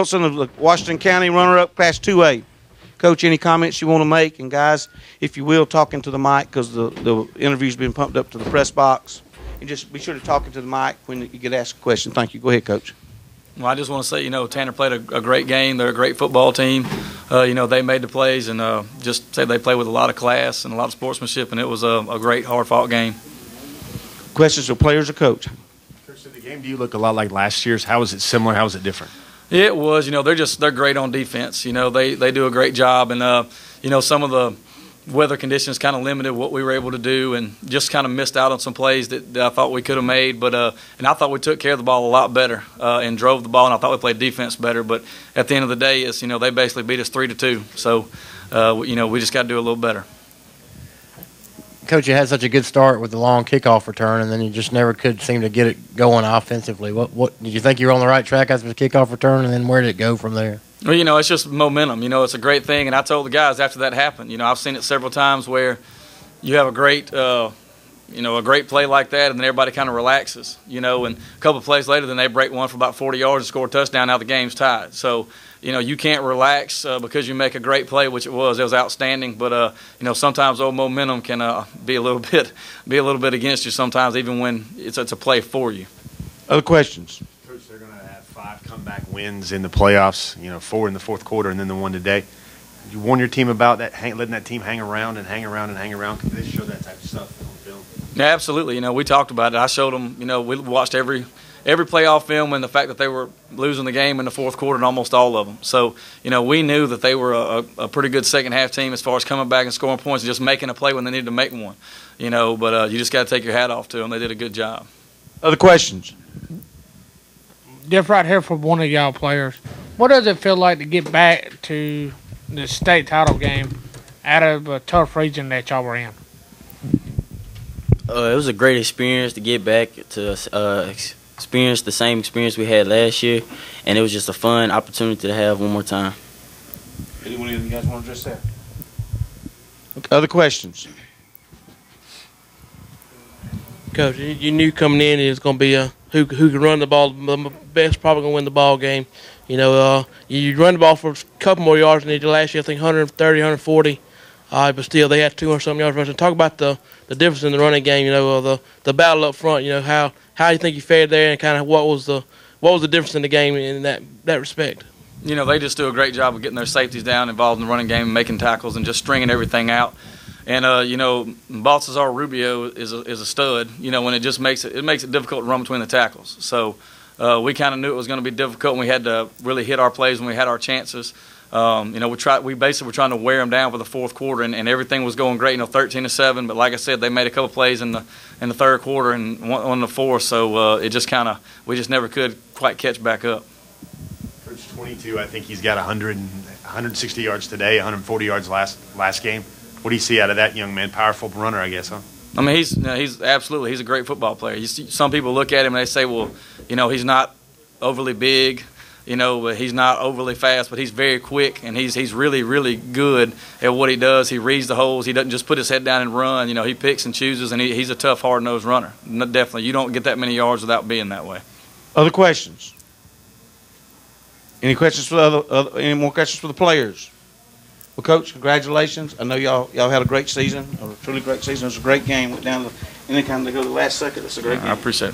Wilson of the Washington County runner-up Class 2A. Coach, any comments you want to make? And guys, if you will, talk into the mic because the interview's been pumped up to the press box. And just be sure to talk into the mic when you get asked a question. Thank you. Go ahead, Coach. Well, I just want to say, Tanner played a great game. They're a great football team. They made the plays and just say they played with a lot of class and a lot of sportsmanship, and it was a great, hard-fought game. Questions for players or coach? Coach, did the game, do you look a lot like last year's? How is it similar? How is it different? It was, they're great on defense. They do a great job, and some of the weather conditions kind of limited what we were able to do, and just kind of missed out on some plays that I thought we could have made. But and I thought we took care of the ball a lot better and drove the ball, and I thought we played defense better. But at the end of the day, it's they basically beat us 3-2. So we just got to do a little better. Coach, you had such a good start with the long kickoff return, and then you just never could seem to get it going offensively. What did you think you were on the right track after the kickoff return, and then where did it go from there? Well, it's just momentum. It's a great thing, and I told the guys after that happened. I've seen it several times where you have a great, a great play like that, and then everybody kind of relaxes. And a couple of plays later, then they break one for about 40 yards and score a touchdown. Now the game's tied. So, you can't relax because you make a great play, which it was. It was outstanding. But sometimes old momentum can be a little bit against you sometimes, even when it's a play for you. Other questions? Coach, they're going to have 5 comeback wins in the playoffs. 4 in the fourth quarter, and then the one today. You warn your team about that, letting that team hang around and hang around and hang around, because they show that type of stuff on film. Yeah, absolutely. We talked about it. I showed them. We watched every playoff film, and the fact that they were losing the game in the fourth quarter in almost all of them. So, we knew that they were a pretty good second-half team as far as coming back and scoring points and just making a play when they needed to make one. But you just got to take your hat off to them. They did a good job. Other questions? Jeff, right here for one of y'all players. What does it feel like to get back to the state title game out of a tough region that y'all were in? It was a great experience to get back to experience the same experience we had last year, and it was just a fun opportunity to have one more time. Anyone of you guys want to address that? Okay. Other questions? Coach, you knew coming in it was going to be who can run the ball the best, probably going to win the ball game. You run the ball for a couple more yards than they did last year. I think 130, 140. But still, they had 200-something yards rushing. Talk about the difference in the running game. The battle up front. How you think you fared there, and kind of what was the difference in the game in that respect? They just do a great job of getting their safeties down, involved in the running game, making tackles, and just stringing everything out. And Baltazar Rubio is a stud. When it just makes it difficult to run between the tackles. So we kind of knew it was going to be difficult, and we had to really hit our plays when we had our chances. We basically were trying to wear them down for the fourth quarter, and everything was going great. 13-7, but like I said, they made a couple plays in the third quarter and one in the fourth. So we just never could quite catch back up. Coach, 22, I think he's got 160 yards today, 140 yards last game. What do you see out of that young man? Powerful runner, I guess, huh? I mean, he's absolutely a great football player. Some people look at him and they say, well, he's not overly big. But he's not overly fast, but he's very quick, and he's really, really good at what he does. He reads the holes. He doesn't just put his head down and run. He picks and chooses, and he's a tough, hard-nosed runner. Definitely. You don't get that many yards without being that way. Other questions? Any questions for any more questions for the players? Well, Coach, congratulations. I know y'all had a great season, a truly great season. It was a great game. Went down to any kind of go to the last second. It's a great game. I appreciate it.